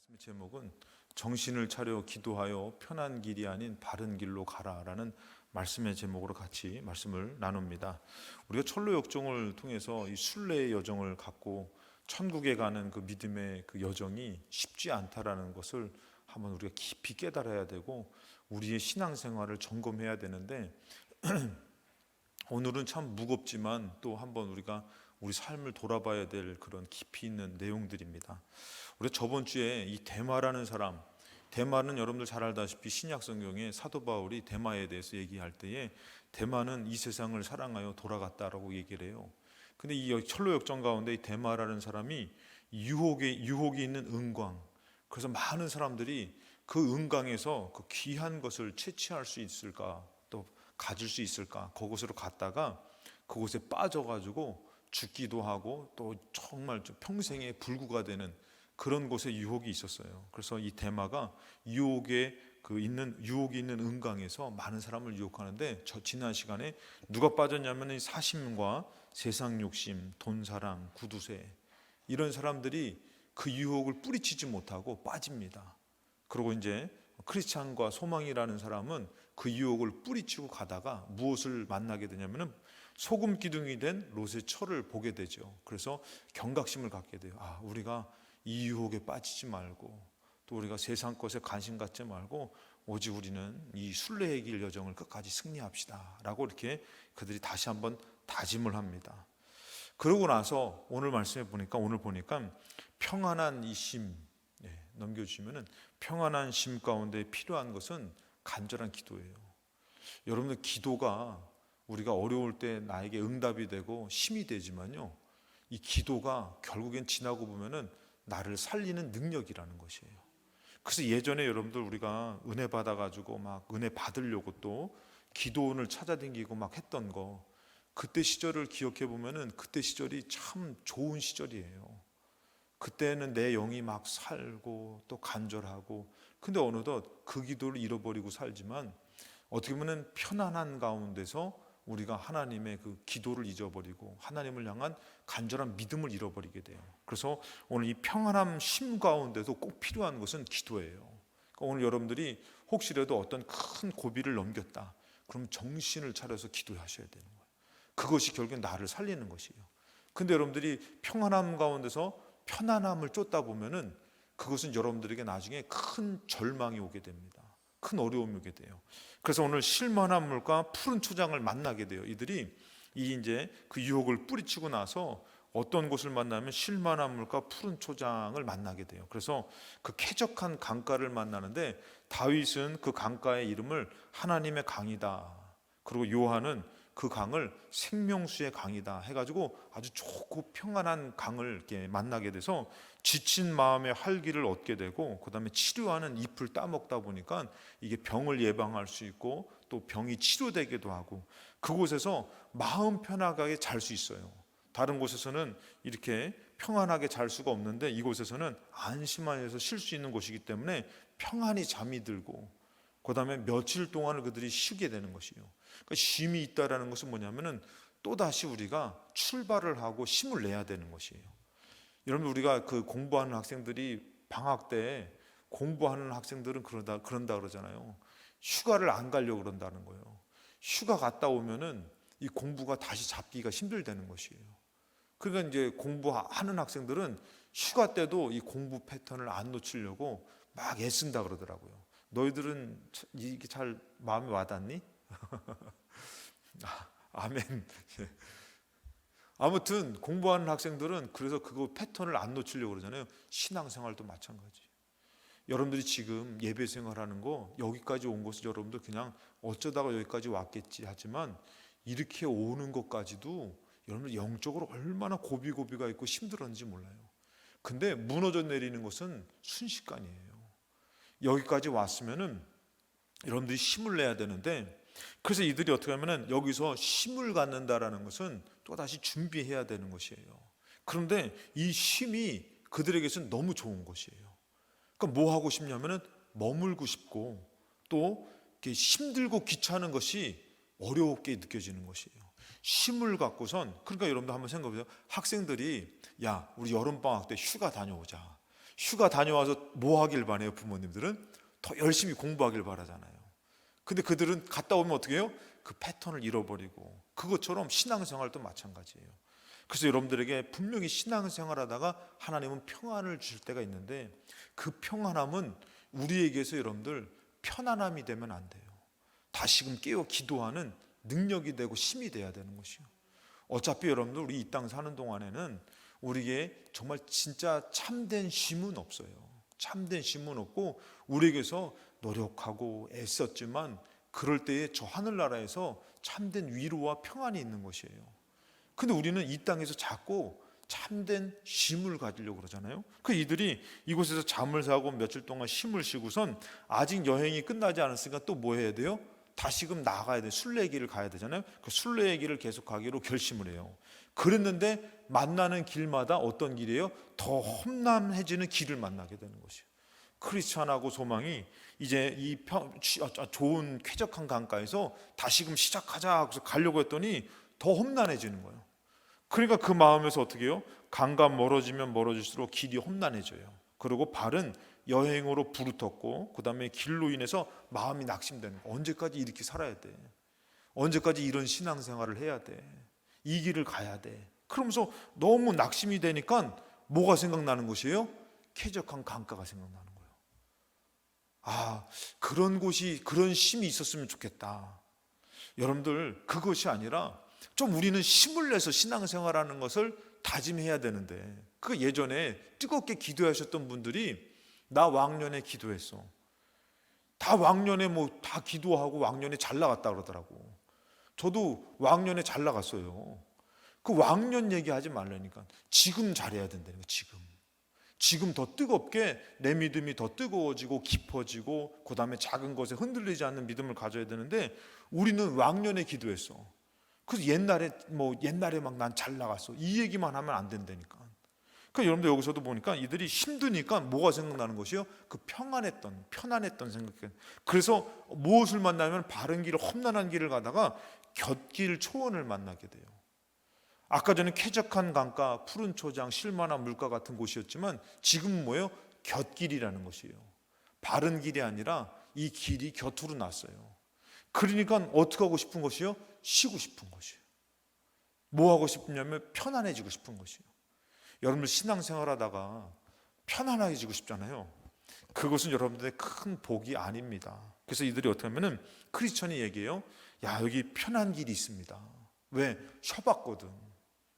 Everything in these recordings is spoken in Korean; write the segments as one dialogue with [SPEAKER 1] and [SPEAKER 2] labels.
[SPEAKER 1] 말씀의 제목은 정신을 차려 기도하여 편한 길이 아닌 바른 길로 가라라는 말씀의 제목으로 같이 말씀을 나눕니다. 우리가 철로 역정을 통해서 이 순례의 여정을 갖고 천국에 가는 그 믿음의 그 여정이 쉽지 않다라는 것을 한번 우리가 깊이 깨달아야 되고 우리의 신앙생활을 점검해야 되는데 오늘은 참 무겁지만 또 한번 우리가 우리 삶을 돌아봐야 될 그런 깊이 있는 내용들입니다. 우리가 저번 주에 이 데마라는 사람, 데마는 여러분들 잘 알다시피 신약 성경에 사도 바울이 데마에 대해서 얘기할 때에 데마는 이 세상을 사랑하여 돌아갔다라고 얘기를 해요. 근데 이 철로 역정 가운데 이 데마라는 사람이 유혹이 있는 은광, 그래서 많은 사람들이 그 은광에서 그 귀한 것을 채취할 수 있을까, 또 가질 수 있을까, 그곳으로 갔다가 그곳에 빠져가지고 죽기도 하고 또 정말 평생의 불구가 되는 그런 곳에 유혹이 있었어요. 그래서 이 데마가 유혹이 있는 은강에서 많은 사람을 유혹하는데, 저 지난 시간에 누가 빠졌냐면 이 사심과 세상 욕심, 돈 사랑, 구두쇠, 이런 사람들이 그 유혹을 뿌리치지 못하고 빠집니다. 그리고 이제 크리스찬과 소망이라는 사람은 그 유혹을 뿌리치고 가다가 무엇을 만나게 되냐면은 소금 기둥이 된 롯의 처를 보게 되죠. 그래서 경각심을 갖게 돼요. 우리가 이 유혹에 빠지지 말고 또 우리가 세상 것에 관심 갖지 말고 오직 우리는 이 순례의 길 여정을 끝까지 승리합시다 라고 이렇게 그들이 다시 한번 다짐을 합니다. 그러고 나서 오늘 보니까 평안한 이 심, 넘겨주시면은 평안한 심 가운데 필요한 것은 간절한 기도예요. 여러분들, 기도가 우리가 어려울 때 나에게 응답이 되고 힘이 되지만요, 이 기도가 결국엔 지나고 보면은 나를 살리는 능력이라는 것이에요. 그래서 예전에 여러분들 우리가 은혜 받아가지고 막 은혜 받으려고 또 기도원을 찾아다니고 막 했던 거, 그때 시절을 기억해 보면은 그때 시절이 참 좋은 시절이에요. 그때는 내 영이 막 살고 또 간절하고, 근데 어느덧 그 기도를 잃어버리고 살지만 어떻게 보면 편안한 가운데서 우리가 하나님의 그 기도를 잊어버리고 하나님을 향한 간절한 믿음을 잃어버리게 돼요. 그래서 오늘 이 평안함 심 가운데도 꼭 필요한 것은 기도예요. 그러니까 오늘 여러분들이 혹시라도 어떤 큰 고비를 넘겼다, 그럼 정신을 차려서 기도하셔야 되는 거예요. 그것이 결국엔 나를 살리는 것이에요. 근데 여러분들이 평안함 가운데서 편안함을 쫓다 보면은 그것은 여러분들에게 나중에 큰 절망이 오게 됩니다. 큰 어려움이 오게 돼요. 그래서 오늘 실만한 물과 푸른 초장을 만나게 돼요. 이들이 이제 그 유혹을 뿌리치고 나서 어떤 곳을 만나면 실만한 물과 푸른 초장을 만나게 돼요. 그래서 그 쾌적한 강가를 만나는데, 다윗은 그 강가의 이름을 하나님의 강이다, 그리고 요한은 그 강을 생명수의 강이다 해가지고 아주 좋고 평안한 강을 이렇게 만나게 돼서 지친 마음의 활기를 얻게 되고, 그 다음에 치료하는 잎을 따먹다 보니까 이게 병을 예방할 수 있고 또 병이 치료되기도 하고, 그곳에서 마음 편하게 잘 수 있어요. 다른 곳에서는 이렇게 평안하게 잘 수가 없는데 이곳에서는 안심하여서 쉴 수 있는 곳이기 때문에 평안히 잠이 들고, 그 다음에 며칠 동안을 그들이 쉬게 되는 것이에요. 그러니까 쉼이 있다라는 것은 뭐냐면은 또다시 우리가 출발을 하고 힘을 내야 되는 것이에요. 여러분, 우리가 그 공부하는 학생들이 방학 때 공부하는 학생들은 그런다 그러잖아요. 휴가를 안 가려고 그런다는 거예요. 휴가 갔다 오면은 이 공부가 다시 잡기가 힘들다는 것이에요. 그러니까 이제 공부하는 학생들은 휴가 때도 이 공부 패턴을 안 놓치려고 막 애쓴다 그러더라고요. 너희들은 이게 잘 마음에 와닿니? 아멘. 아무튼 공부하는 학생들은 그래서 그거 패턴을 안 놓치려고 그러잖아요. 신앙생활도 마찬가지. 여러분들이 지금 예배 생활하는 거, 여기까지 온 것은 여러분들 그냥 어쩌다가 여기까지 왔겠지 하지만, 이렇게 오는 것까지도 여러분들 영적으로 얼마나 고비가 있고 힘들었는지 몰라요. 근데 무너져 내리는 것은 순식간이에요. 여기까지 왔으면은 여러분들이 힘을 내야 되는데, 그래서 이들이 어떻게 하면은 여기서 힘을 갖는다라는 것은 또다시 준비해야 되는 것이에요. 그런데 이 힘이 그들에게서는 너무 좋은 것이에요. 그러니까 뭐 하고 싶냐면은 머물고 싶고, 또 이렇게 힘들고 귀찮은 것이 어렵게 느껴지는 것이에요. 힘을 갖고선, 그러니까 여러분도 한번 생각해 보세요. 학생들이 야, 우리 여름방학 때 휴가 다녀오자. 휴가 다녀와서 뭐 하길 바래요? 부모님들은 더 열심히 공부하길 바라잖아요. 근데 그들은 갔다 오면 어떻게 해요? 그 패턴을 잃어버리고, 그것처럼 신앙생활도 마찬가지예요. 그래서 여러분들에게 분명히 신앙생활하다가 하나님은 평안을 주실 때가 있는데, 그 평안함은 우리에게서 여러분들 편안함이 되면 안 돼요. 다시금 깨어 기도하는 능력이 되고 힘이 돼야 되는 것이요. 어차피 여러분들 우리 이 땅 사는 동안에는 우리에게 정말 진짜 참된 쉼은 없어요. 참된 쉼은 없고, 우리에게서 노력하고 애썼지만 그럴 때에 저 하늘나라에서 참된 위로와 평안이 있는 것이에요. 근데 우리는 이 땅에서 자꾸 참된 쉼을 가지려고 그러잖아요. 그 이들이 이곳에서 잠을 자고 며칠 동안 쉼을 쉬고선 아직 여행이 끝나지 않았으니까 또 뭐 해야 돼요? 다시금 나가야 돼. 순례의 길을 가야 되잖아요. 그 순례의 길을 계속 가기로 결심을 해요. 그랬는데 만나는 길마다 어떤 길이에요? 더 험난해지는 길을 만나게 되는 것이에요. 크리스찬하고 소망이 이제 이 좋은 쾌적한 강가에서 다시금 시작하자 하고서 가려고 했더니 더 험난해지는 거예요. 그러니까 그 마음에서 어떻게 해요? 강과 멀어지면 멀어질수록 길이 험난해져요. 그리고 발은 여행으로 부르텄고, 그 다음에 길로 인해서 마음이 낙심되는 거예요. 언제까지 이렇게 살아야 돼? 언제까지 이런 신앙생활을 해야 돼? 이 길을 가야 돼? 그러면서 너무 낙심이 되니까 뭐가 생각나는 것이에요? 쾌적한 강가가 생각나는 거예요. 아, 그런 곳이, 그런 쉼이 있었으면 좋겠다. 여러분들, 그것이 아니라 좀 우리는 힘을 내서 신앙생활하는 것을 다짐해야 되는데, 그 예전에 뜨겁게 기도하셨던 분들이 나 왕년에 기도했어. 다 왕년에 뭐 다 기도하고 왕년에 잘 나갔다 그러더라고. 저도 왕년에 잘 나갔어요. 그 왕년 얘기하지 말라니까. 지금 잘해야 된다는 거예요. 지금 더 뜨겁게 내 믿음이 더 뜨거워지고 깊어지고, 그 다음에 작은 것에 흔들리지 않는 믿음을 가져야 되는데, 우리는 왕년에 기도했어. 그래서 옛날에 막 난 잘 나갔어, 이 얘기만 하면 안 된다니까. 그러니까 여러분들 여기서도 보니까 이들이 힘드니까 뭐가 생각나는 것이요? 그 편안했던 생각. 그래서 무엇을 만나면 바른 길을, 험난한 길을 가다가 곁길 초원을 만나게 돼요. 아까 전에 쾌적한 강가, 푸른 초장, 쉴만한 물가 같은 곳이었지만 지금은 뭐예요? 곁길이라는 것이에요. 바른 길이 아니라 이 길이 곁으로 났어요. 그러니까 어떻게 하고 싶은 것이요? 쉬고 싶은 것이에요. 뭐 하고 싶냐면 편안해지고 싶은 것이에요. 여러분들 신앙생활 하다가 편안해지고 싶잖아요. 그것은 여러분들의 큰 복이 아닙니다. 그래서 이들이 어떻게 하면은, 크리스천이 얘기해요. 야, 여기 편한 길이 있습니다. 왜? 쉬어봤거든.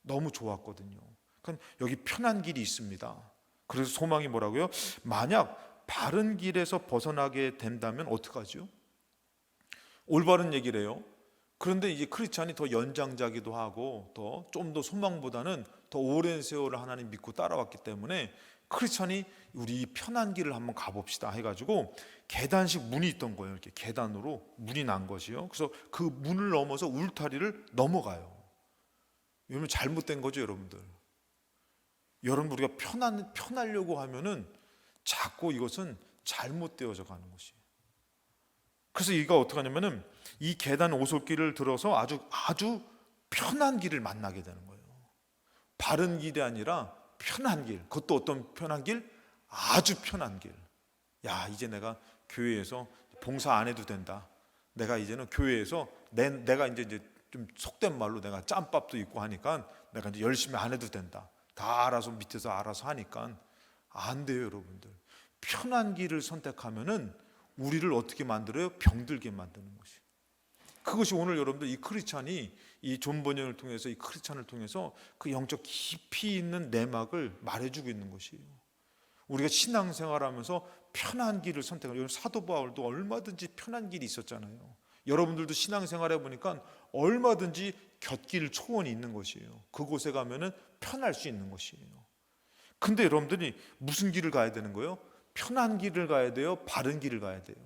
[SPEAKER 1] 너무 좋았거든요. 그러니까 여기 편한 길이 있습니다. 그래서 소망이 뭐라고요? 만약 바른 길에서 벗어나게 된다면 어떡하죠? 올바른 얘기를 해요. 그런데 이제 크리스찬이 더 연장자기도 하고, 좀 더 소망보다는 더 오랜 세월을 하나님 믿고 따라왔기 때문에 크리스찬이 우리 편한 길을 한번 가봅시다 해가지고 계단식 문이 있던 거예요. 이렇게 계단으로 문이 난 것이요. 그래서 그 문을 넘어서 울타리를 넘어가요. 여러분, 잘못된 거죠, 여러분들. 여러분, 우리가 편하려고 하면은 자꾸 이것은 잘못되어져 가는 것이에요. 그래서 이가 어떻게 하냐면은 이 계단 오솔길을 들어서 아주 편한 길을 만나게 되는 거예요. 바른 길이 아니라 편한 길. 그것도 어떤 편한 길? 아주 편한 길. 야, 이제 내가 교회에서 봉사 안 해도 된다. 내가 이제는 교회에서 내가 이제 좀 속된 말로 내가 짬밥도 있고 하니까 내가 이제 열심히 안 해도 된다. 다 알아서 밑에서 알아서 하니까 안 돼요, 여러분들. 편한 길을 선택하면은 우리를 어떻게 만들어요? 병들게 만드는 것이. 그것이 오늘 여러분들 이 크리스찬이 이 존 버년을 통해서, 이 크리스찬을 통해서 그 영적 깊이 있는 내막을 말해주고 있는 것이에요. 우리가 신앙생활하면서 편한 길을 선택하는, 사도 바울도 얼마든지 편한 길이 있었잖아요. 여러분들도 신앙생활해 보니까 얼마든지 곁길 초원이 있는 것이에요. 그곳에 가면은 편할 수 있는 것이에요. 근데 여러분들이 무슨 길을 가야 되는 거예요? 편한 길을 가야 돼요? 바른 길을 가야 돼요?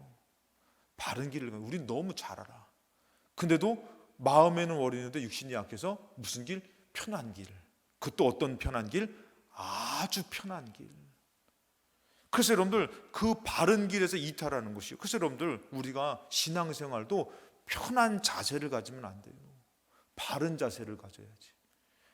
[SPEAKER 1] 바른 길을 가야 돼요. 우린 너무 잘 알아. 근데도 마음에는 어리는데 육신이 약해서 무슨 길? 편한 길. 그것도 어떤 편한 길? 아주 편한 길. 그래서 여러분들 그 바른 길에서 이탈하는 것이에요. 그래서 여러분들 우리가 신앙생활도 편한 자세를 가지면 안 돼요. 바른 자세를 가져야지.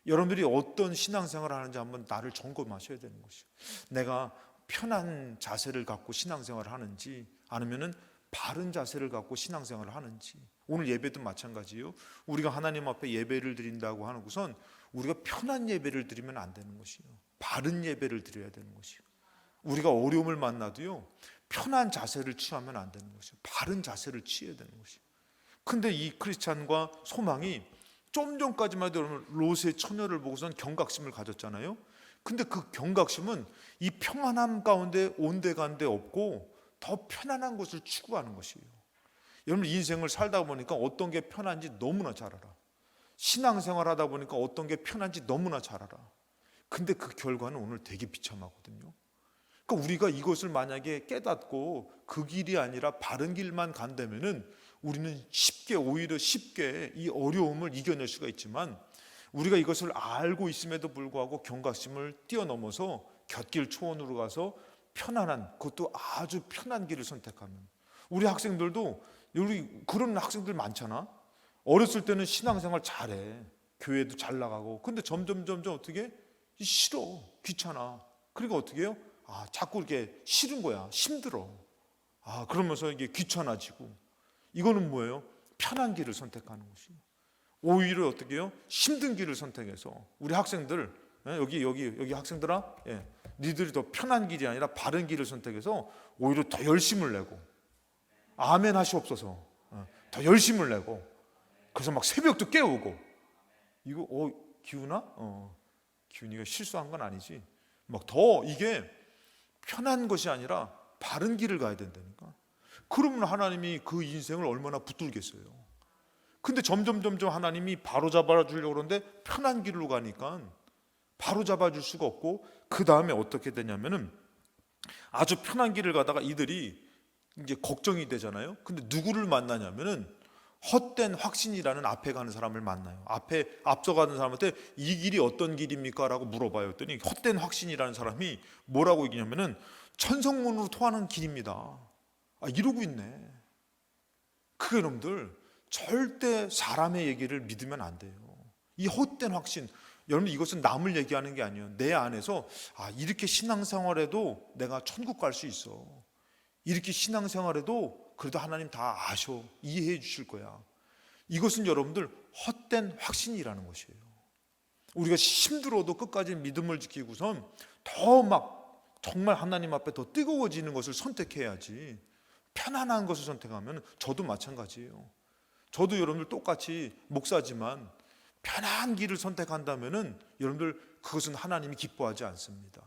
[SPEAKER 1] 여러분들이 어떤 신앙생활을 하는지 한번 나를 점검하셔야 되는 것이에요. 내가 편한 자세를 갖고 신앙생활을 하는지 아니면은 바른 자세를 갖고 신앙생활을 하는지. 오늘 예배도 마찬가지예요. 우리가 하나님 앞에 예배를 드린다고 하는것은 우리가 편한 예배를 드리면 안 되는 것이에요. 바른 예배를 드려야 되는 것이에요. 우리가 어려움을 만나도요, 편한 자세를 취하면 안 되는 것이에요. 바른 자세를 취해야 되는 것이에요. 근데 이 크리스찬과 소망이 좀 전까지만 해도 롯의 처녀를 보고선 경각심을 가졌잖아요. 근데 그 경각심은 이 평안함 가운데 온데간데 없고 더 편안한 것을 추구하는 것이에요. 여러분, 인생을 살다 보니까 어떤 게 편한지 너무나 잘 알아. 신앙생활 하다 보니까 어떤 게 편한지 너무나 잘 알아. 근데 그 결과는 오늘 되게 비참하거든요. 그러니까 우리가 이것을 만약에 깨닫고 그 길이 아니라 바른 길만 간다면은 우리는 오히려 쉽게 이 어려움을 이겨낼 수가 있지만, 우리가 이것을 알고 있음에도 불구하고 경각심을 뛰어넘어서 곁길 초원으로 가서 편안한, 그것도 아주 편한 길을 선택하면, 우리 학생들도 우리 그런 학생들 많잖아. 어렸을 때는 신앙생활 잘해, 교회도 잘 나가고, 근데 점점 어떻게 싫어, 귀찮아. 그러니까 어떻게 해요? 자꾸 이렇게 싫은 거야, 힘들어. 그러면서 이게 귀찮아지고. 이거는 뭐예요? 편한 길을 선택하는 것이에요. 오히려 어떻게 해요? 힘든 길을 선택해서 우리 학생들, 여기 학생들아, 니들이 더 편한 길이 아니라 바른 길을 선택해서 오히려 더 열심을 내고, 아멘 하시옵소서, 더 열심을 내고, 그래서 막 새벽도 깨우고. 이거 기훈아? 기훈이가 실수한 건 아니지. 막 더 이게 편한 것이 아니라 바른 길을 가야 된다니까. 그러면 하나님이 그 인생을 얼마나 붙들겠어요. 근데 점점 하나님이 바로 잡아주려고 그러는데 편한 길로 가니까 바로 잡아줄 수가 없고, 그 다음에 어떻게 되냐면은 아주 편한 길을 가다가 이들이 이제 걱정이 되잖아요. 근데 누구를 만나냐면은 헛된 확신이라는 앞에 가는 사람을 만나요. 앞서가는 사람한테 이 길이 어떤 길입니까? 라고 물어봐요. 했더니 헛된 확신이라는 사람이 뭐라고 얘기냐면은 천성문으로 통하는 길입니다. 이러고 있네. 그 여러분들, 절대 사람의 얘기를 믿으면 안 돼요. 이 헛된 확신, 여러분, 이것은 남을 얘기하는 게 아니에요. 내 안에서 이렇게 신앙생활해도 내가 천국 갈 수 있어. 이렇게 신앙생활해도 그래도 하나님 다 아셔, 이해해 주실 거야. 이것은 여러분들 헛된 확신이라는 것이에요. 우리가 힘들어도 끝까지 믿음을 지키고선 더 막 정말 하나님 앞에 더 뜨거워지는 것을 선택해야지. 편안한 것을 선택하면, 저도 마찬가지예요. 저도 여러분들 똑같이 목사지만 편한 길을 선택한다면은 여러분들 그것은 하나님이 기뻐하지 않습니다.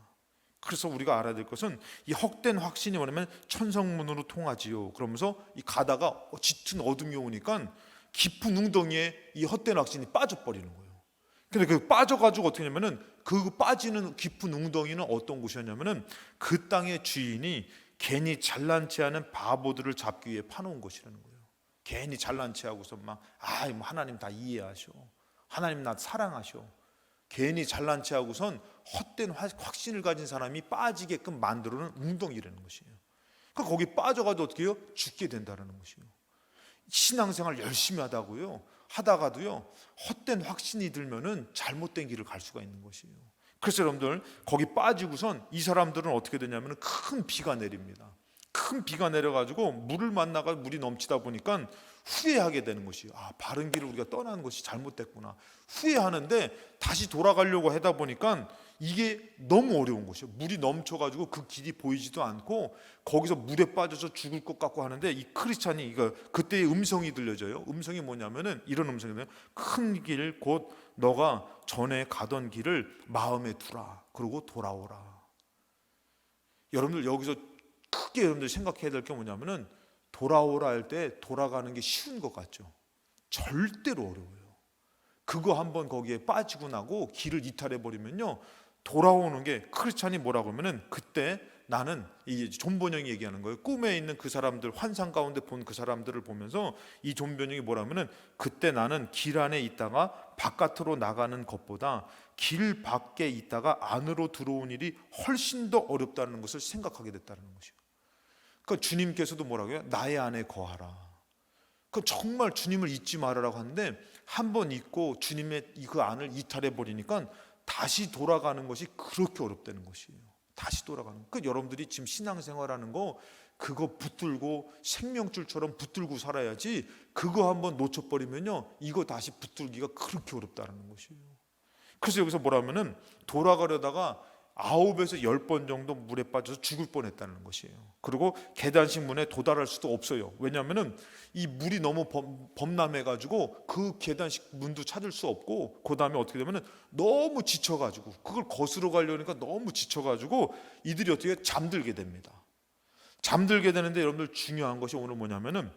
[SPEAKER 1] 그래서 우리가 알아야 될 것은 이 헛된 확신이 뭐냐면 천성문으로 통하지요. 그러면서 이 가다가 짙은 어둠이 오니까 깊은 웅덩이에 이 헛된 확신이 빠져버리는 거예요. 근데 그 빠져가지고 어떻게 하냐면은 그 빠지는 깊은 웅덩이는 어떤 곳이었냐면은 그 땅의 주인이 괜히 잘난 체하는 바보들을 잡기 위해 파놓은 것이라는 거예요. 괜히 잘난 체하고서 막 뭐 하나님 다 이해하셔, 하나님 나 사랑하셔. 괜히 잘난 체하고선 헛된 확신을 가진 사람이 빠지게끔 만들어놓은 웅덩이라는 것이에요. 그러니까 거기 빠져가도 어떻게 해요? 죽게 된다는 것이에요. 신앙생활 열심히 하다가도요 헛된 확신이 들면은 잘못된 길을 갈 수가 있는 것이에요. 그래서 여러분들 거기 빠지고선 이 사람들은 어떻게 되냐면 큰 비가 내립니다. 큰 비가 내려가지고 물을 만나가 물이 넘치다 보니까 후회하게 되는 것이에요. 바른 길을 우리가 떠나는 것이 잘못됐구나. 후회하는데 다시 돌아가려고 하다 보니까 이게 너무 어려운 것이에요. 물이 넘쳐가지고 그 길이 보이지도 않고 거기서 물에 빠져서 죽을 것 같고 하는데, 이 크리스찬이 그때의 음성이 들려져요. 음성이 뭐냐면은 이런 음성이에요. 큰 길 곧 너가 전에 가던 길을 마음에 두라. 그리고 돌아오라. 여러분들 여기서 크게 여러분들 생각해야 될 게 뭐냐면은, 돌아오라 할 때 돌아가는 게 쉬운 것 같죠? 절대로 어려워요. 그거 한번 거기에 빠지고 나고 길을 이탈해 버리면요 돌아오는 게, 크리스찬이 뭐라고 하면은 그때 나는, 이 존 번영이 얘기하는 거예요. 꿈에 있는 그 사람들, 환상 가운데 본 그 사람들을 보면서 이 존 번영이 뭐라면은, 그때 나는 길 안에 있다가 바깥으로 나가는 것보다 길 밖에 있다가 안으로 들어온 일이 훨씬 더 어렵다는 것을 생각하게 됐다는 것이에요. 그러니까 주님께서도 뭐라고요? 나의 안에 거하라. 그 정말 주님을 잊지 말아라고 하는데, 한번 잊고 주님의 그 안을 이탈해 버리니까 다시 돌아가는 것이 그렇게 어렵다는 것이에요. 다시 돌아가는. 그 여러분들이 지금 신앙생활하는 거 그거 붙들고 생명줄처럼 붙들고 살아야지, 그거 한번 놓쳐버리면요 이거 다시 붙들기가 그렇게 어렵다는 것이에요. 그래서 여기서 뭐라면은 돌아가려다가 9에서 10번 정도 물에 빠져서 죽을 뻔했다는 것이에요. 그리고 계단식 문에 도달할 수도 없어요. 왜냐하면은 이 물이 너무 범람해가지고 그 계단식 문도 찾을 수 없고, 그 다음에 어떻게 되면은 너무 지쳐가지고 그걸 거스러 가려니까 너무 지쳐가지고 이들이 어떻게 잠들게 됩니다. 잠들게 되는데 여러분들 중요한 것이 오늘 뭐냐면은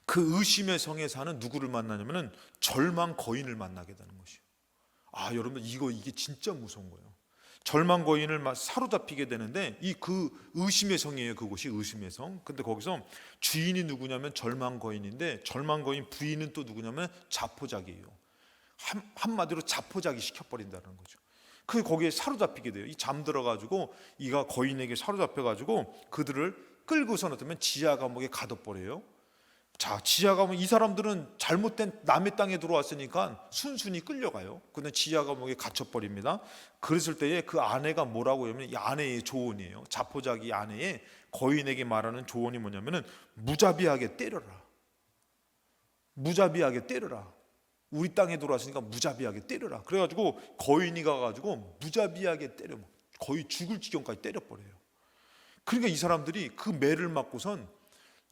[SPEAKER 1] 그 의심의 성에 사는 누구를 만나냐면은 절망 거인을 만나게 되는 것이에요. 아, 여러분들 이게 진짜 무서운 거예요. 절망 거인을 사로잡히게 되는데 이 그 의심의 성이에요. 그곳이 의심의 성. 근데 거기서 주인이 누구냐면 절망 거인인데, 절망 거인 부인은 또 누구냐면 자포자기예요. 한마디로 자포자기 시켜버린다는 거죠. 그 거기에 사로잡히게 돼요. 이 잠들어가지고 이가 거인에게 사로잡혀가지고 그들을 끌고서는 어쩌면 지하 감옥에 가둬버려요. 자, 지하 감옥, 이 사람들은 잘못된 남의 땅에 들어왔으니까 순순히 끌려가요. 근데 지하 감옥에 갇혀버립니다. 그랬을 때에 그 아내가 뭐라고 하면, 이 아내의 조언이에요. 자포자기 아내의 거인에게 말하는 조언이 뭐냐면은 무자비하게 때려라. 무자비하게 때려라. 우리 땅에 들어왔으니까 무자비하게 때려라. 그래가지고 거인이 가가지고 무자비하게 때려, 거의 죽을 지경까지 때려버려요. 그러니까 이 사람들이 그 매를 맞고선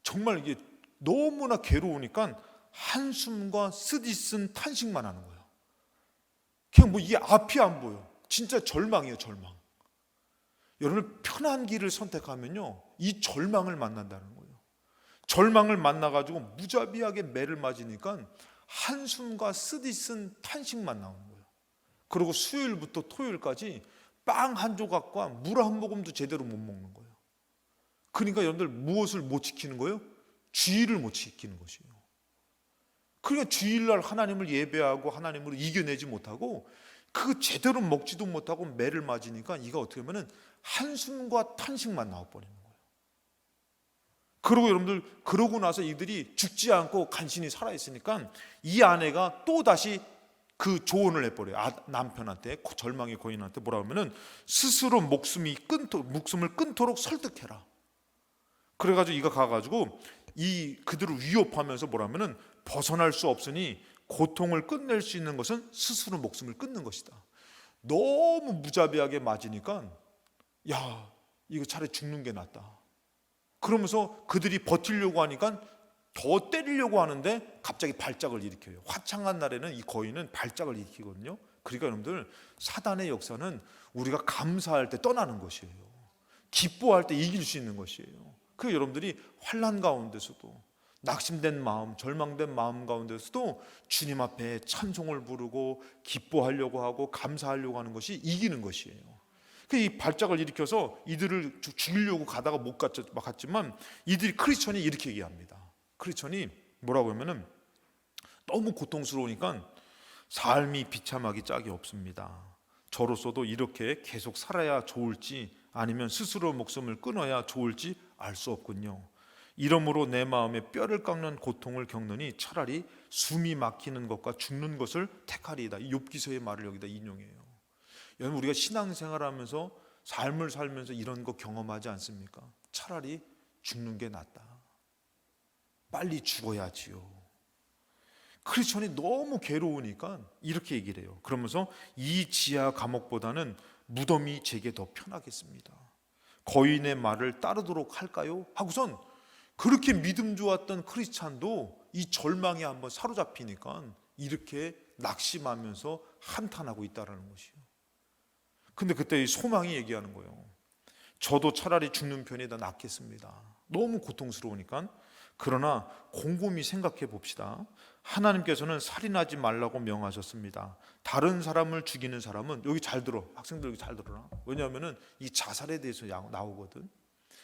[SPEAKER 1] 정말 이게 너무나 괴로우니까 한숨과 쓰디쓴 탄식만 하는 거예요. 그냥 뭐 이게 앞이 안 보여. 진짜 절망이에요, 절망. 여러분 편한 길을 선택하면요 이 절망을 만난다는 거예요. 절망을 만나가지고 무자비하게 매를 맞으니까 한숨과 쓰디쓴 탄식만 나오는 거예요. 그리고 수요일부터 토요일까지 빵 한 조각과 물 한 모금도 제대로 못 먹는 거예요. 그러니까 여러분들 무엇을 못 지키는 거예요? 주의를 못 지키는 것이에요. 그러니까 주일날 하나님을 예배하고 하나님으로 이겨내지 못하고 그 제대로 먹지도 못하고 매를 맞으니까 이가 어떻게 보면 한숨과 탄식만 나와버리는 거예요. 그리고 여러분들 그러고 나서 이들이 죽지 않고 간신히 살아있으니까 이 아내가 또 다시 그 조언을 해버려요. 남편한테, 절망의 거인한테 뭐라 하면은 스스로 목숨을 끊도록 설득해라. 그래가지고 이가 가가지고 그들을 위협하면서 뭐라면은 벗어날 수 없으니 고통을 끝낼 수 있는 것은 스스로 목숨을 끊는 것이다. 너무 무자비하게 맞으니까 야 이거 차라리 죽는 게 낫다. 그러면서 그들이 버티려고 하니까 더 때리려고 하는데 갑자기 발작을 일으켜요. 화창한 날에는 이 거인은 발작을 일으키거든요. 그러니까 여러분들 사단의 역사는 우리가 감사할 때 떠나는 것이에요. 기뻐할 때 이길 수 있는 것이에요. 그 여러분들이 환난 가운데서도 낙심된 마음, 절망된 마음 가운데서도 주님 앞에 찬송을 부르고 기뻐하려고 하고 감사하려고 하는 것이 이기는 것이에요. 이 발작을 일으켜서 이들을 죽이려고 가다가 못 갔지만 이들이 크리스천이 이렇게 얘기합니다. 크리스천이 뭐라고 하면은 너무 고통스러우니까 삶이 비참하기 짝이 없습니다. 저로서도 이렇게 계속 살아야 좋을지 아니면 스스로 목숨을 끊어야 좋을지 알 수 없군요. 이러므로 내 마음에 뼈를 깎는 고통을 겪느니 차라리 숨이 막히는 것과 죽는 것을 택하리이다. 이 욥기서의 말을 여기다 인용해요. 여러분 우리가 신앙생활하면서 삶을 살면서 이런 거 경험하지 않습니까? 차라리 죽는 게 낫다. 빨리 죽어야지요. 크리스천이 너무 괴로우니까 이렇게 얘기를 해요. 그러면서 이 지하 감옥보다는 무덤이 제게 더 편하겠습니다. 거인의 말을 따르도록 할까요? 하고선 그렇게 믿음 좋았던 크리스찬도 이 절망에 한번 사로잡히니까 이렇게 낙심하면서 한탄하고 있다는 것이에요. 근데 그때 이 소망이 얘기하는 거예요. 저도 차라리 죽는 편이 더 낫겠습니다. 너무 고통스러우니까. 그러나 곰곰이 생각해 봅시다. 하나님께서는 살인하지 말라고 명하셨습니다. 다른 사람을 죽이는 사람은, 여기 잘 들어, 학생들 여기 잘 들어라. 왜냐하면 이 자살에 대해서 나오거든.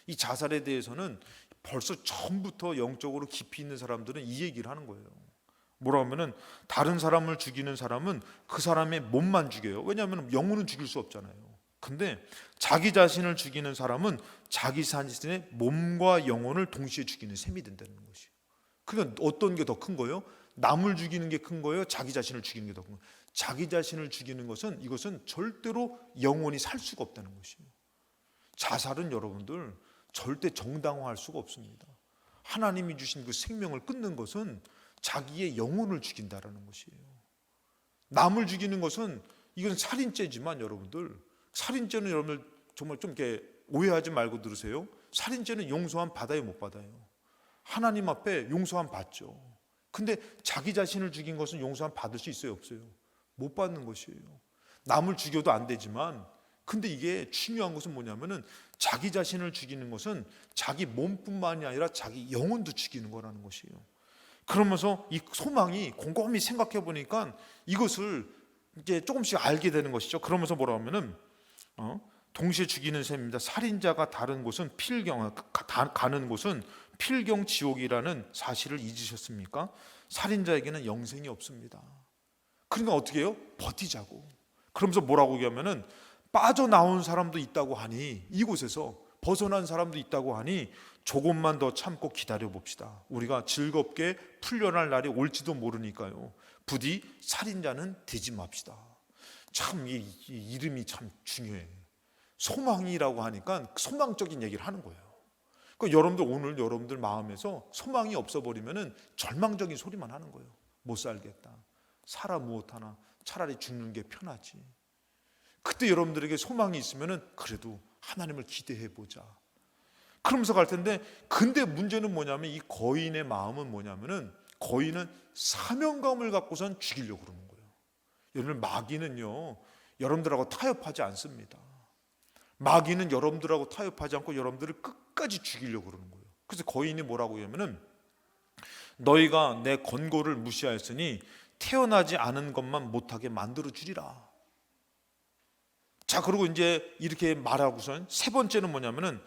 [SPEAKER 1] 이 자살에 대해서는 벌써 처음부터 영적으로 깊이 있는 사람들은 이 얘기를 하는 거예요. 뭐라 하면은 다른 사람을 죽이는 사람은 그 사람의 몸만 죽여요. 왜냐하면 영혼은 죽일 수 없잖아요. 근데 자기 자신을 죽이는 사람은 자기 자신의 몸과 영혼을 동시에 죽이는 셈이 된다는 것이에요. 그러니까 어떤 게 더 큰 거예요? 남을 죽이는 게 큰 거예요? 자기 자신을 죽이는 게 더 큰 거예요? 자기 자신을 죽이는 것은, 이것은 절대로 영혼이 살 수가 없다는 것이에요. 자살은 여러분들 절대 정당화할 수가 없습니다. 하나님이 주신 그 생명을 끊는 것은 자기의 영혼을 죽인다라는 것이에요. 남을 죽이는 것은 이건 살인죄지만 여러분들, 살인죄는 여러분들 정말 좀 이렇게 오해하지 말고 들으세요. 살인죄는 용서함 받아요, 못 받아요? 하나님 앞에 용서함 받죠. 근데 자기 자신을 죽인 것은 용서함 받을 수 있어요, 없어요? 못 받는 것이에요. 남을 죽여도 안 되지만, 근데 이게 중요한 것은 뭐냐면은 자기 자신을 죽이는 것은 자기 몸뿐만이 아니라 자기 영혼도 죽이는 거라는 것이에요. 그러면서 이 소망이 곰곰이 생각해 보니까 이것을 이제 조금씩 알게 되는 것이죠. 그러면서 뭐라 하면은 동시에 죽이는 셈입니다. 살인자가 다른 곳은 가는 곳은 필경 지옥이라는 사실을 잊으셨습니까? 살인자에게는 영생이 없습니다. 그러니까 어떻게 해요? 버티자고. 그러면서 뭐라고 얘기하면은 빠져나온 사람도 있다고 하니, 이곳에서 벗어난 사람도 있다고 하니 조금만 더 참고 기다려 봅시다. 우리가 즐겁게 풀려날 날이 올지도 모르니까요. 부디 살인자는 되지 맙시다. 참 이 이름이 참 중요해. 소망이라고 하니까 소망적인 얘기를 하는 거예요. 그러니까 여러분들 오늘 여러분들 마음에서 소망이 없어버리면은 절망적인 소리만 하는 거예요. 못 살겠다. 살아 무엇하나 차라리 죽는 게 편하지. 그때 여러분들에게 소망이 있으면은 그래도 하나님을 기대해 보자. 그러면서 갈 텐데, 근데 문제는 뭐냐면 이 거인의 마음은 뭐냐면은 거인은 사명감을 갖고선 죽이려고 그러는 거예요. 여러분, 마귀는요 여러분들하고 타협하지 않습니다. 마귀는 여러분들하고 타협하지 않고 여러분들을 끝까지 죽이려고 그러는 거예요. 그래서 거인이 뭐라고 하냐면은 너희가 내 권고를 무시하였으니 태어나지 않은 것만 못하게 만들어 주리라. 자, 그리고 이제 이렇게 말하고선 세 번째는 뭐냐면은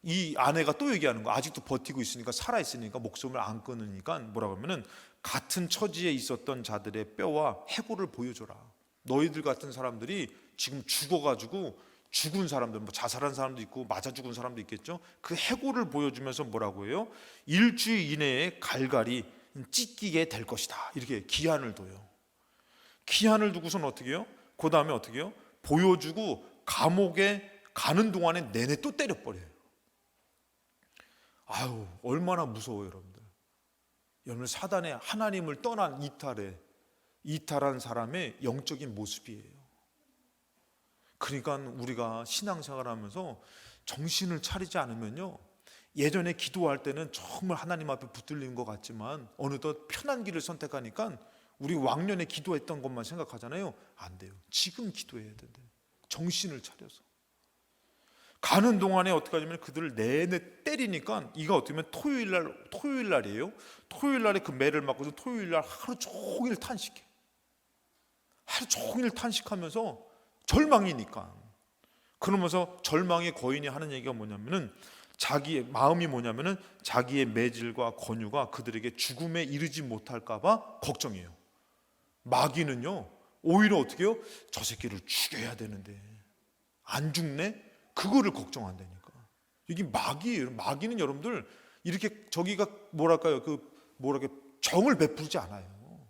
[SPEAKER 1] 이 아내가 또 얘기하는 거, 아직도 버티고 있으니까, 살아있으니까, 목숨을 안 끊으니까 뭐라고 하면은 같은 처지에 있었던 자들의 뼈와 해골을 보여줘라. 너희들 같은 사람들이 지금 죽어가지고 죽은 사람들, 뭐 자살한 사람도 있고 맞아 죽은 사람도 있겠죠. 그 해골을 보여주면서 뭐라고 해요? 일주일 이내에 갈갈이 찢기게 될 것이다. 이렇게 기한을 둬요. 기한을 두고선 어떻게 해요? 그 다음에 어떻게 해요? 보여주고 감옥에 가는 동안에 내내 또 때려버려요. 아유, 얼마나 무서워요, 여러분들. 여러분, 사단의 하나님을 떠난 이탈한 사람의 영적인 모습이에요. 그러니까 우리가 신앙생활하면서 정신을 차리지 않으면요, 예전에 기도할 때는 정말 하나님 앞에 붙들리는 것 같지만 어느덧 편한 길을 선택하니까 우리 왕년에 기도했던 것만 생각하잖아요. 안 돼요. 지금 기도해야 된대요. 정신을 차려서. 가는 동안에 어떻게 하냐면 그들을 내내 때리니까, 이가 어떻게 보면 토요일 날이에요. 토요일 날에 그 매를 맞고서 토요일 날 하루 종일 탄식해. 하루 종일 탄식하면서 절망이니까. 그러면서 절망의 거인이 하는 얘기가 뭐냐면은 자기의 마음이 뭐냐면은 자기의 매질과 권유가 그들에게 죽음에 이르지 못할까봐 걱정이에요. 마귀는요 오히려 어떻게 해요? 저 새끼를 죽여야 되는데 안 죽네? 그거를 걱정한다니까. 이게 마귀예요. 마귀는 여러분들 이렇게 저기가 뭐랄까요? 정을 베풀지 않아요.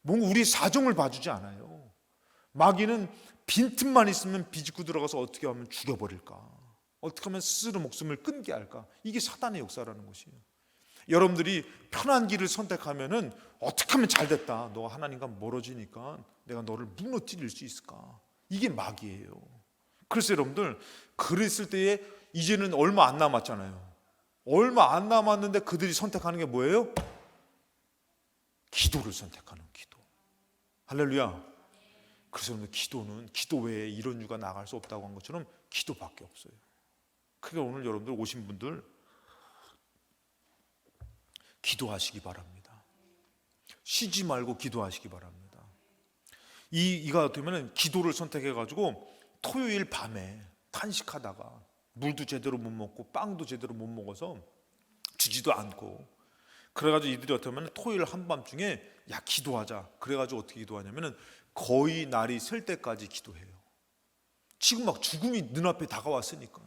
[SPEAKER 1] 뭔가 우리 사정을 봐주지 않아요. 마귀는 빈틈만 있으면 비집고 들어가서 어떻게 하면 죽여버릴까? 어떻게 하면 스스로 목숨을 끊게 할까? 이게 사단의 역사라는 것이에요. 여러분들이 편한 길을 선택하면은 어떻게 하면 잘 됐다. 너가 하나님과 멀어지니까 내가 너를 무너뜨릴 수 있을까? 이게 마귀예요. 그래서 여러분들 그랬을 때에 이제는 얼마 안 남았잖아요. 얼마 안 남았는데 그들이 선택하는 게 뭐예요? 기도를 선택하는 기도. 할렐루야. 그래서 여러분들 기도는 기도 외에 이런 이유가 나갈 수 없다고 한 것처럼 기도밖에 없어요. 그러니까 오늘 여러분들 오신 분들 기도하시기 바랍니다. 쉬지 말고 기도하시기 바랍니다. 이가 어떻게 보면 기도를 선택해가지고 토요일 밤에 탄식하다가 물도 제대로 못 먹고 빵도 제대로 못 먹어서 주지도 않고, 그래가지고 이들이 어떻게 보면 토요일 한밤중에 야 기도하자. 그래가지고 어떻게 기도하냐면은 거의 날이 셀 때까지 기도해요. 지금 막 죽음이 눈앞에 다가왔으니까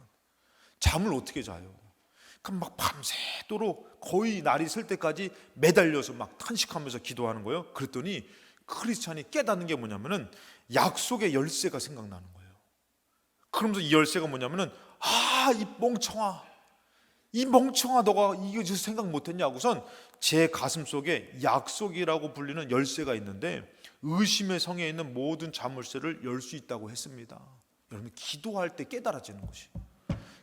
[SPEAKER 1] 잠을 어떻게 자요? 그럼 막 밤새도록 거의 날이 셀 때까지 매달려서 막 탄식하면서 기도하는 거예요. 그랬더니 크리스찬이 깨닫는 게 뭐냐면은 약속의 열쇠가 생각나는 거예요. 그러면서 이 열쇠가 뭐냐면은 이 멍청아, 이 멍청아, 너가 이거 생각 못했냐고선 제 가슴 속에 약속이라고 불리는 열쇠가 있는데 의심의 성에 있는 모든 자물쇠를 열 수 있다고 했습니다. 여러분, 기도할 때 깨달아지는 것이,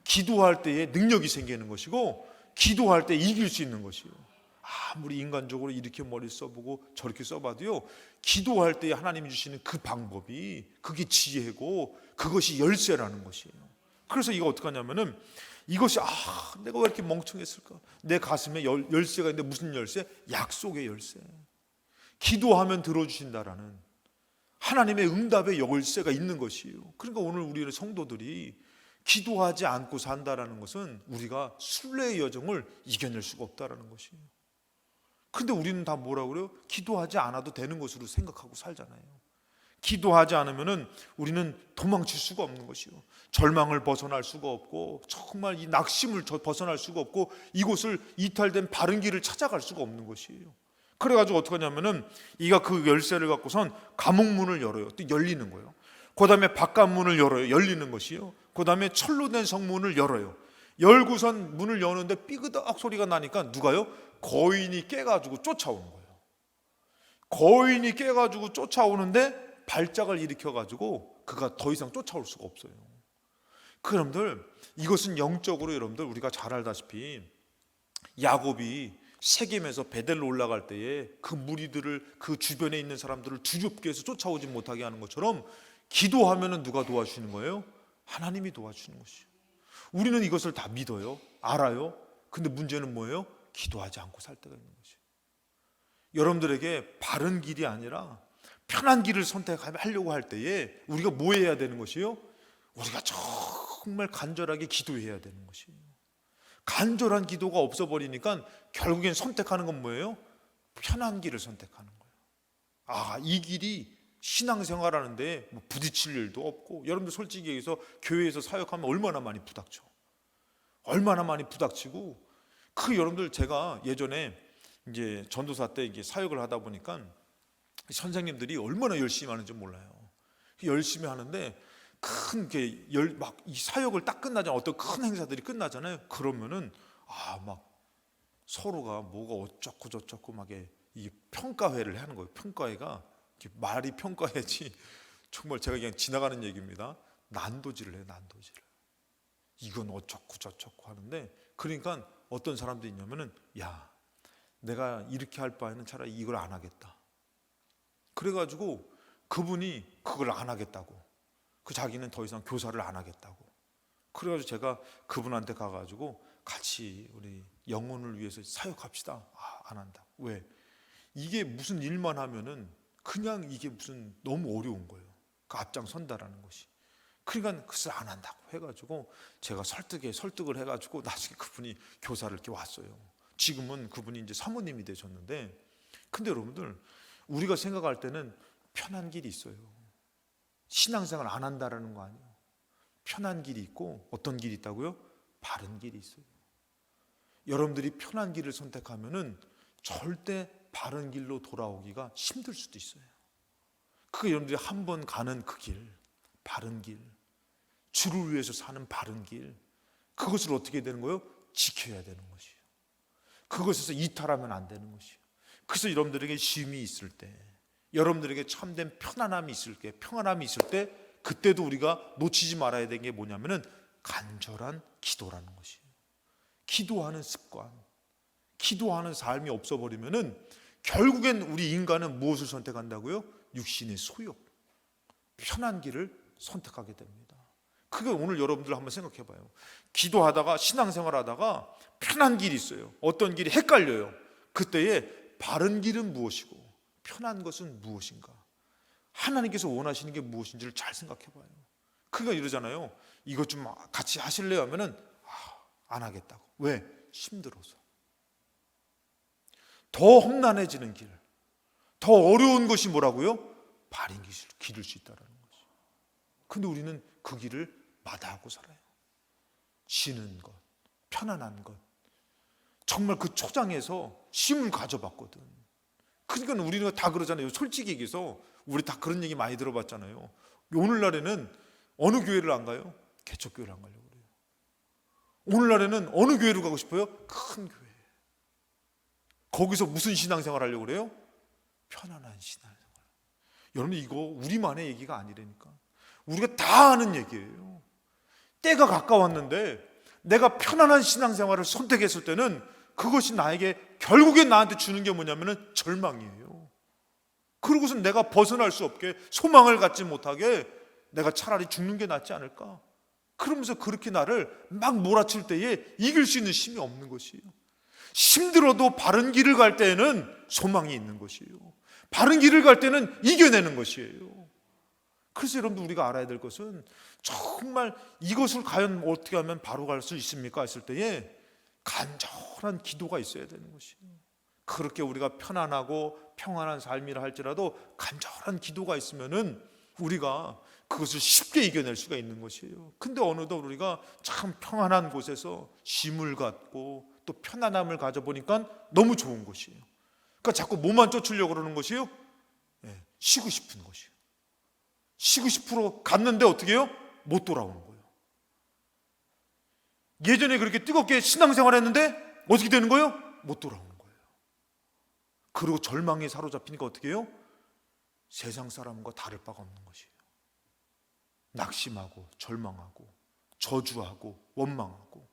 [SPEAKER 1] 기도할 때에 능력이 생기는 것이고, 기도할 때 이길 수 있는 것이요. 아무리 인간적으로 이렇게 머리 써보고 저렇게 써봐도요, 기도할 때에 하나님이 주시는 그 방법이, 그게 지혜고 그것이 열쇠라는 것이에요. 그래서 이거 어떻게 하냐면은, 이것이 내가 왜 이렇게 멍청했을까? 내 가슴에 열쇠가 있는데, 무슨 열쇠? 약속의 열쇠. 기도하면 들어주신다라는 하나님의 응답의 열쇠가 있는 것이에요. 그러니까 오늘 우리 성도들이 기도하지 않고 산다라는 것은 우리가 순례의 여정을 이겨낼 수가 없다라는 것이에요. 근데 우리는 다 뭐라고 그래요? 기도하지 않아도 되는 것으로 생각하고 살잖아요. 기도하지 않으면은 우리는 도망칠 수가 없는 것이요, 절망을 벗어날 수가 없고, 정말 이 낙심을 벗어날 수가 없고, 이곳을 이탈된 바른 길을 찾아갈 수가 없는 것이에요. 그래가지고 어떻게 하냐면은, 이가 그 열쇠를 갖고선 감옥문을 열어요. 또 열리는 거예요. 그 다음에 바깥문을 열어요. 열리는 것이요. 그 다음에 철로 된 성문을 열어요. 열고선 문을 여는데 삐그덕 소리가 나니까 누가요? 거인이 깨가지고 쫓아오는 거예요. 거인이 깨가지고 쫓아오는데 발작을 일으켜가지고 그가 더 이상 쫓아올 수가 없어요. 여러분들, 이것은 영적으로 여러분들 우리가 잘 알다시피 야곱이 세겜에서 베델로 올라갈 때에 그 무리들을, 그 주변에 있는 사람들을 두렵게 해서 쫓아오지 못하게 하는 것처럼, 기도하면은 누가 도와주시는 거예요? 하나님이 도와주시는 것이에요. 우리는 이것을 다 믿어요, 알아요. 근데 문제는 뭐예요? 기도하지 않고 살 때가 있는 것이에요. 여러분들에게 바른 길이 아니라 편한 길을 선택하려고 할 때에 우리가 뭐 해야 되는 것이요? 우리가 정말 간절하게 기도해야 되는 것이에요. 간절한 기도가 없어버리니까 결국엔 선택하는 건 뭐예요? 편한 길을 선택하는 거예요. 이 길이 신앙생활하는데 뭐 부딪힐 일도 없고, 여러분들 솔직히 얘기해서 교회에서 사역하면 얼마나 많이 부닥쳐, 얼마나 많이 부닥치고. 여러분들, 제가 예전에 이제 전도사 때 이게 사역을 하다 보니까 선생님들이 얼마나 열심히 하는지 몰라요. 열심히 하는데 이 사역을 딱 끝나잖아요. 어떤 큰 행사들이 끝나잖아요. 그러면은 막 서로가 뭐가 어쩌고 저쩌고 막 이 평가회를 하는 거예요. 평가회가 말이 평가회지, 정말 제가 그냥 지나가는 얘기입니다. 난도질을 해요, 난도질을. 이건 어쩌고 저쩌고 하는데, 그러니까 어떤 사람들이 있냐면은, 내가 이렇게 할 바에는 차라리 이걸 안 하겠다. 그래가지고 그분이 그걸 안 하겠다고, 자기는 더 이상 교사를 안 하겠다고. 그래가지고 제가 그분한테 가가지고 같이 우리 영혼을 위해서 사역합시다. 안 한다. 왜? 이게 무슨 일만 하면은 그냥 이게 무슨 너무 어려운 거예요. 그 앞장선다라는 것이. 그러니까 그것을 안 한다고 해가지고 제가 설득을 해가지고 나중에 그분이 교사를 이렇게 왔어요. 지금은 그분이 이제 사모님이 되셨는데, 근데 여러분들, 우리가 생각할 때는 편한 길이 있어요. 신앙생활 안 한다라는 거 아니에요. 편한 길이 있고, 어떤 길이 있다고요? 바른 길이 있어요. 여러분들이 편한 길을 선택하면은 절대 바른 길로 돌아오기가 힘들 수도 있어요. 그게 여러분들이 한 번 가는 그 길, 바른 길, 주를 위해서 사는 바른 길, 그것을 어떻게 되는 거예요? 지켜야 되는 것이에요. 그것에서 이탈하면 안 되는 것이에요. 그래서 여러분들에게 쉼이 있을 때, 여러분들에게 참된 편안함이 있을 때, 평안함이 있을 때, 그때도 우리가 놓치지 말아야 되는 게 뭐냐면은 간절한 기도라는 것이에요. 기도하는 습관, 기도하는 삶이 없어버리면은 결국엔 우리 인간은 무엇을 선택한다고요? 육신의 소욕, 편한 길을 선택하게 됩니다. 그게 오늘 여러분들 한번 생각해 봐요. 기도하다가, 신앙생활 하다가 편한 길이 있어요. 어떤 길이 헷갈려요. 그때에 바른 길은 무엇이고 편한 것은 무엇인가, 하나님께서 원하시는 게 무엇인지를 잘 생각해 봐요. 그가 이러잖아요. 이것 좀 같이 하실래요? 하면은 안 하겠다고. 왜? 힘들어서. 더 험난해지는 길, 더 어려운 것이 뭐라고요? 바른 길을 기를 수 있다는 거죠. 근데 우리는 그 길을 마다하고 살아요. 쉬는 것, 편안한 것, 정말 그 초장에서 쉼을 가져봤거든. 그러니까 우리는 다 그러잖아요. 솔직히 얘기해서 우리 다 그런 얘기 많이 들어봤잖아요. 오늘날에는 어느 교회를 안 가요? 개척교회를 안 가려고 그래요. 오늘날에는 어느 교회로 가고 싶어요? 큰 교회. 거기서 무슨 신앙생활 하려고 그래요? 편안한 신앙생활. 여러분, 이거 우리만의 얘기가 아니라니까. 우리가 다 아는 얘기예요. 때가 가까웠는데 내가 편안한 신앙생활을 선택했을 때는 그것이 나에게 결국엔 나한테 주는 게 뭐냐면 절망이에요. 그러고서 내가 벗어날 수 없게, 소망을 갖지 못하게 내가 차라리 죽는 게 낫지 않을까? 그러면서 그렇게 나를 막 몰아칠 때에 이길 수 있는 힘이 없는 것이에요. 힘들어도 바른 길을 갈 때에는 소망이 있는 것이에요. 바른 길을 갈 때는 이겨내는 것이에요. 그래서 여러분들, 우리가 알아야 될 것은 정말 이것을 과연 어떻게 하면 바로 갈 수 있습니까 했을 때에 간절한 기도가 있어야 되는 것이에요. 그렇게 우리가 편안하고 평안한 삶이라 할지라도 간절한 기도가 있으면은 우리가 그것을 쉽게 이겨낼 수가 있는 것이에요. 근데 어느덧 우리가 참 평안한 곳에서 쉼을 갖고 또 편안함을 가져보니까 너무 좋은 것이에요. 그러니까 자꾸 뭐만 쫓으려고 그러는 것이에요? 쉬고 싶은 것이에요. 쉬고 싶어 갔는데 어떻게 해요? 못 돌아오는 거예요. 예전에 그렇게 뜨겁게 신앙생활 했는데 어떻게 되는 거예요? 못 돌아오는 거예요. 그리고 절망에 사로잡히니까 어떻게 해요? 세상 사람과 다를 바가 없는 것이에요. 낙심하고 절망하고 저주하고 원망하고.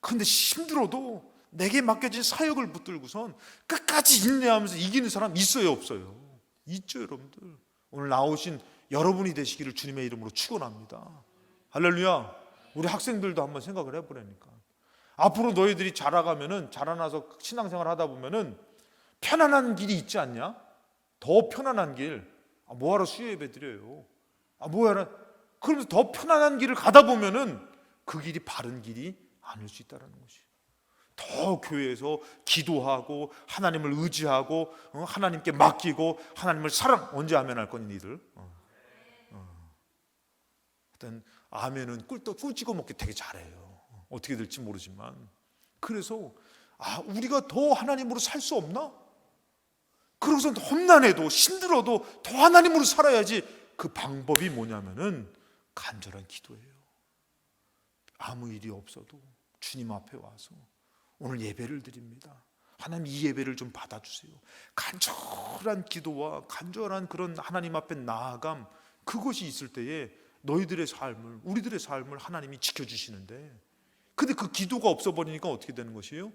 [SPEAKER 1] 그런데 힘들어도 내게 맡겨진 사역을 붙들고선 끝까지 인내하면서 이기는 사람 있어요, 없어요? 있죠, 여러분들. 오늘 나오신 여러분이 되시기를 주님의 이름으로 축원합니다. 할렐루야. 우리 학생들도 한번 생각을 해보라니까. 앞으로 너희들이 자라나서 신앙생활 하다 보면은 편안한 길이 있지 않냐? 더 편안한 길. 뭐하러 수요 예배 드려요? 뭐하러? 그러면서 더 편안한 길을 가다 보면은 그 길이 바른 길이 아닐 수 있다는 것이에요. 더 교회에서 기도하고 하나님을 의지하고 하나님께 맡기고 하나님을 사랑. 언제 아멘 할 거니 니들? 하여튼 아멘은 꿀 찍어 먹기 되게 잘해요. 어떻게 될지 모르지만. 그래서 우리가 더 하나님으로 살 수 없나? 그러고서 험난해도 힘들어도 더 하나님으로 살아야지. 그 방법이 뭐냐면은 간절한 기도예요. 아무 일이 없어도 주님 앞에 와서 오늘 예배를 드립니다. 하나님, 이 예배를 좀 받아주세요. 간절한 기도와 간절한 그런 하나님 앞에 나아감, 그것이 있을 때에 너희들의 삶을, 우리들의 삶을 하나님이 지켜주시는데, 근데 그 기도가 없어버리니까 어떻게 되는 것이에요?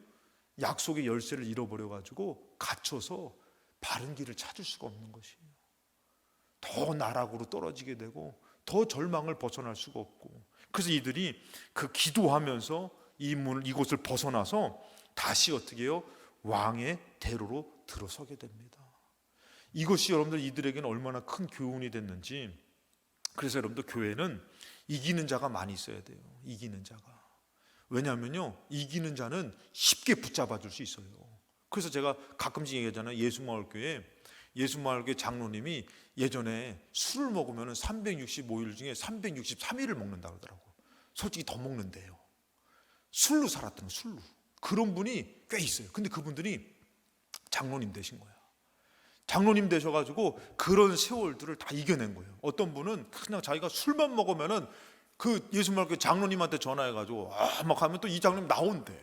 [SPEAKER 1] 약속의 열쇠를 잃어버려가지고 갇혀서 바른 길을 찾을 수가 없는 것이에요. 더 나락으로 떨어지게 되고 더 절망을 벗어날 수가 없고. 그래서 이들이 그 기도하면서 이곳을 벗어나서 다시 어떻게 해요? 왕의 대로로 들어서게 됩니다. 이것이 여러분들 이들에게는 얼마나 큰 교훈이 됐는지. 그래서 여러분들, 교회는 이기는 자가 많이 있어야 돼요. 이기는 자가. 왜냐하면요, 이기는 자는 쉽게 붙잡아 줄 수 있어요. 그래서 제가 가끔씩 얘기하잖아요. 예수마을교회 장로님이 예전에 술을 먹으면 365일 중에 363일을 먹는다고 하더라고요. 솔직히 더 먹는데요. 술로 살았던, 술로. 그런 분이 꽤 있어요. 근데 그분들이 장로님 되신 거야. 장로님 되셔가지고 그런 세월들을 다 이겨낸 거예요. 어떤 분은 그냥 자기가 술만 먹으면은 그 예수마을교회 장로님한테 전화해가지고 막 하면 또 이 장로님 나온대.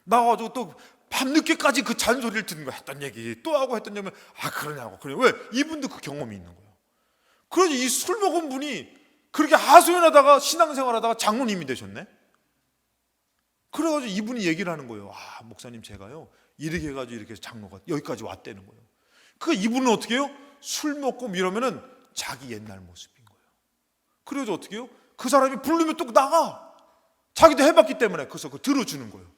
[SPEAKER 1] 나와가지고 또 밤늦게까지 그 잔소리를 듣는 거야. 했던 얘기 또 하고 했던 얘기면 그러냐고. 그래. 왜? 이분도 그 경험이 있는 거예요. 그러니 이 술 먹은 분이 그렇게 하소연하다가 신앙생활하다가 장로님이 되셨네. 그래가지고 이분이 얘기를 하는 거예요. 목사님, 제가요 이렇게 해가지고 이렇게 해서 장로가 여기까지 왔다는 거예요. 이분은 어떻게 해요? 술 먹고 이러면은 자기 옛날 모습인 거예요. 그래서 어떻게 해요? 그 사람이 부르면 또 나가. 자기도 해봤기 때문에. 그래서 들어주는 거예요.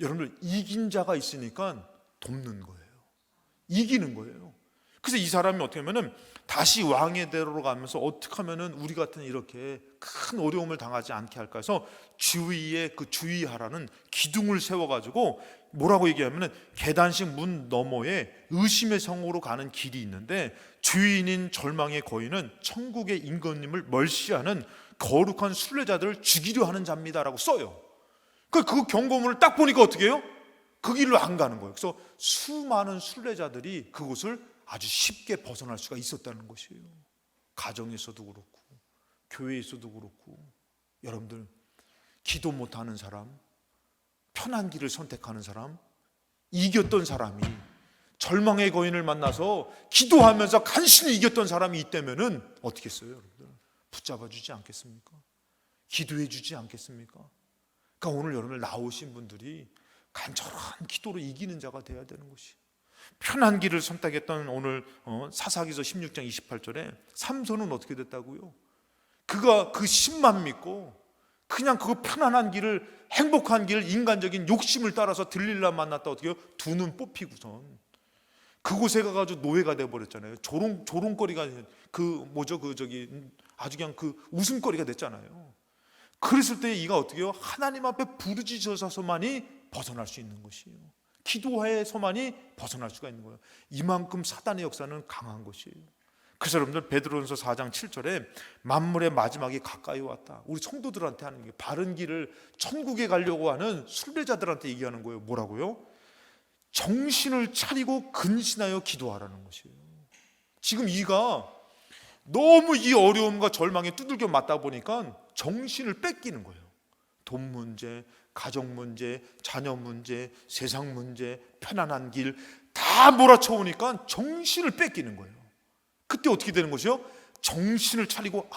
[SPEAKER 1] 여러분들, 이긴 자가 있으니까 돕는 거예요. 이기는 거예요. 그래서 이 사람이 어떻게 하면은 다시 왕의 대로로 가면서 어떻게 하면은 우리 같은 이렇게 큰 어려움을 당하지 않게 할까 해서 주위에 주의하라는 기둥을 세워가지고 뭐라고 얘기하면은 계단식 문 너머에 의심의 성으로 가는 길이 있는데 주인인 절망의 거인은 천국의 임금님을 멀시하는 거룩한 순례자들을 죽이려 하는 자입니다라고 써요. 그 경고문을 딱 보니까 어떻게 해요? 그 길로 안 가는 거예요. 그래서 수많은 순례자들이 그곳을 아주 쉽게 벗어날 수가 있었다는 것이에요. 가정에서도 그렇고 교회에서도 그렇고. 여러분들, 기도 못하는 사람, 편한 길을 선택하는 사람, 이겼던 사람이 절망의 거인을 만나서 기도하면서 간신히 이겼던 사람이 있다면은 어떻게 했어요, 여러분들? 붙잡아 주지 않겠습니까? 기도해 주지 않겠습니까? 그러니까 오늘 여러분들 나오신 분들이 간절한 기도로 이기는 자가 되어야 되는 것이, 편한 길을 선택했던 오늘 사사기서 16장 28절에 삼손은 어떻게 됐다고요? 그가 그 신만 믿고 그냥 그 편안한 길을, 행복한 길, 인간적인 욕심을 따라서 들릴라 만났다. 어떻게 해요? 두 눈 뽑히고선 그곳에 가가지고 노예가 돼버렸잖아요. 조롱거리가, 아주 그냥 그 웃음거리가 됐잖아요. 그랬을 때 이가 어떻게 해요? 하나님 앞에 부르짖어서만이 벗어날 수 있는 것이에요. 기도해서만이 벗어날 수가 있는 거예요. 이만큼 사단의 역사는 강한 것이에요. 그래서 여러분들 베드로전서 4장 7절에 만물의 마지막이 가까이 왔다. 우리 성도들한테 하는 게, 바른 길을 천국에 가려고 하는 순례자들한테 얘기하는 거예요. 뭐라고요? 정신을 차리고 근신하여 기도하라는 것이에요. 지금 이가 너무 이 어려움과 절망에 두들겨 맞다 보니까 정신을 뺏기는 거예요. 돈 문제, 가정 문제, 자녀 문제, 세상 문제, 편안한 길 다 몰아쳐오니까 정신을 뺏기는 거예요. 그때 어떻게 되는 것이요? 정신을 차리고,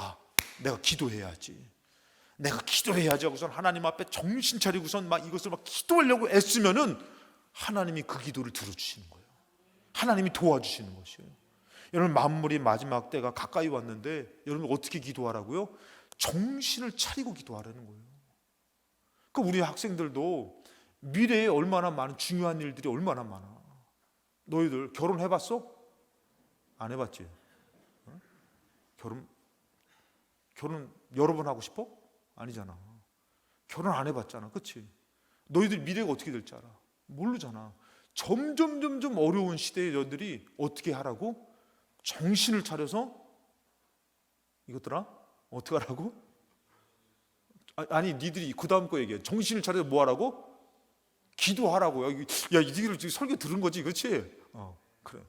[SPEAKER 1] 내가 기도해야지, 내가 기도해야지 하고선 하나님 앞에 정신 차리고선 막 이것을 막 기도하려고 애쓰면은 하나님이 그 기도를 들어주시는 거예요. 하나님이 도와주시는 것이에요. 여러분, 만물이 마지막 때가 가까이 왔는데 여러분 어떻게 기도하라고요? 정신을 차리고 기도하라는 거예요. 그 우리 학생들도 미래에 얼마나 많은 중요한 일들이 얼마나 많아. 너희들 결혼해봤어? 안 해봤지? 결혼 여러 번 하고 싶어? 아니잖아. 결혼 안 해봤잖아. 그렇지? 너희들 미래가 어떻게 될지 알아? 모르잖아. 점점 어려운 시대의 너희들이 어떻게 하라고? 정신을 차려서, 이것들아 어떻게 하라고? 아니 니들이 그 다음 거 얘기해. 정신을 차려서 뭐 하라고? 기도하라고. 야, 니들 지금 설교 들은 거지, 그렇지? 그래.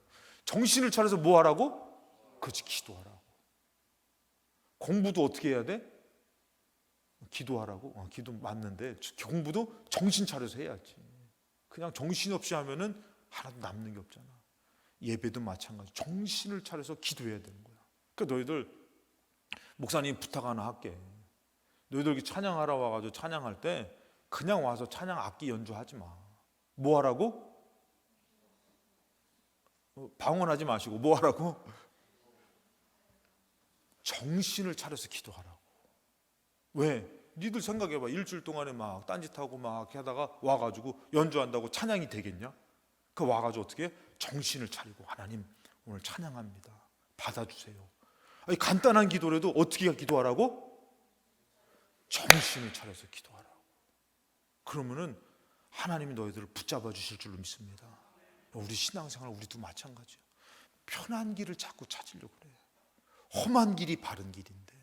[SPEAKER 1] 정신을 차려서 뭐 하라고? 그렇지, 기도하라고. 공부도 어떻게 해야 돼? 기도하라고. 기도 맞는데 공부도 정신 차려서 해야지. 그냥 정신없이 하면은 하나도 남는 게 없잖아. 예배도 마찬가지. 정신을 차려서 기도해야 되는 거야. 그러니까 너희들, 목사님 부탁 하나 할게. 너희들 이렇게 찬양하러 와가지고 찬양할 때 그냥 와서 찬양 악기 연주하지 마. 뭐 하라고? 방언하지 마시고 뭐 하라고? 정신을 차려서 기도하라고. 왜? 니들 생각해봐. 일주일 동안에 막 딴짓하고 막 하다가 와가지고 연주한다고 찬양이 되겠냐? 그 와가지고 어떻게 해? 정신을 차리고, 하나님 오늘 찬양합니다, 받아주세요. 아니, 간단한 기도라도 어떻게 기도하라고? 정신을 차려서 기도하라고. 그러면은 하나님이 너희들을 붙잡아 주실 줄로 믿습니다. 우리 신앙생활 우리도 마찬가지야. 편한 길을 자꾸 찾으려고 그래. 험한 길이 바른 길인데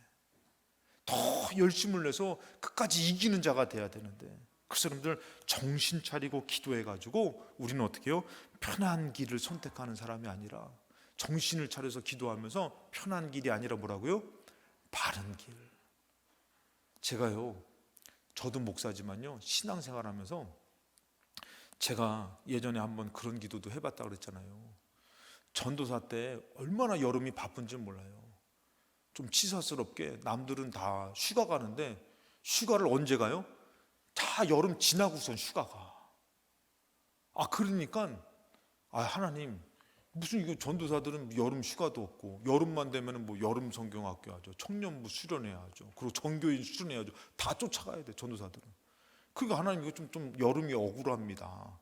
[SPEAKER 1] 더 열심을 내서 끝까지 이기는 자가 돼야 되는데, 그래서 여러분들 정신 차리고 기도해가지고 우리는 어떻게 해요? 편한 길을 선택하는 사람이 아니라 정신을 차려서 기도하면서, 편한 길이 아니라 뭐라고요? 바른 길. 제가요, 저도 목사지만요, 신앙생활하면서 제가 예전에 한번 그런 기도도 해봤다 그랬잖아요. 전도사 때 얼마나 여름이 바쁜지 몰라요. 좀 치사스럽게 남들은 다 휴가 가는데 휴가를 언제 가요? 다 여름 지나고선 휴가가. 그러니까 하나님, 무슨 이거 전도사들은 여름 휴가도 없고 여름만 되면은 뭐 여름 성경학교 하죠, 청년부 수련회하죠, 그리고 전교인 수련회하죠. 다 쫓아가야 돼 전도사들은. 그러니까 하나님 이거 좀 여름이 억울합니다.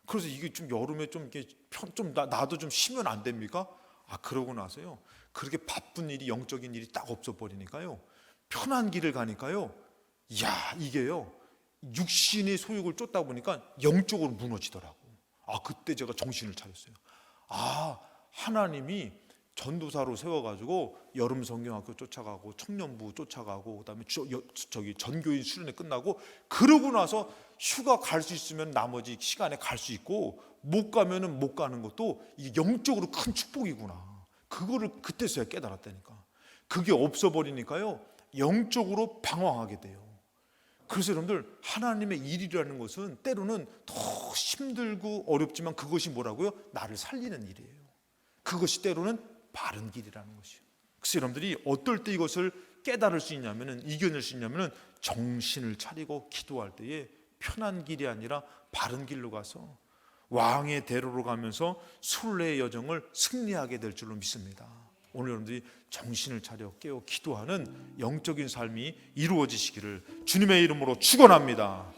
[SPEAKER 1] 그래서 이게 좀 여름에 좀 이렇게 나도 좀 쉬면 안 됩니까? 그러고 나서요, 그렇게 바쁜 일이, 영적인 일이 딱 없어 버리니까요, 편한 길을 가니까요, 이게요, 육신의 소욕을 쫓다 보니까 영적으로 무너지더라고. 그때 제가 정신을 차렸어요. 하나님이 전도사로 세워가지고 여름 성경학교 쫓아가고 청년부 쫓아가고 그다음에 전교인 수련회 끝나고, 그러고 나서 휴가 갈 수 있으면 나머지 시간에 갈 수 있고, 못 가면은 못 가는 것도 이게 영적으로 큰 축복이구나. 그거를 그때서야 깨달았다니까. 그게 없어 버리니까요, 영적으로 방황하게 돼요. 그래서 여러분들, 하나님의 일이라는 것은 때로는 더 힘들고 어렵지만 그것이 뭐라고요? 나를 살리는 일이에요. 그것이 때로는 바른 길이라는 것이에요. 그래서 여러분들이 어떨 때 이것을 깨달을 수 있냐면은, 이겨낼 수 있냐면은, 정신을 차리고 기도할 때에 편한 길이 아니라 바른 길로 가서 왕의 대로로 가면서 순례의 여정을 승리하게 될 줄로 믿습니다. 오늘 여러분들이 정신을 차려 깨어 기도하는 영적인 삶이 이루어지시기를 주님의 이름으로 축원합니다.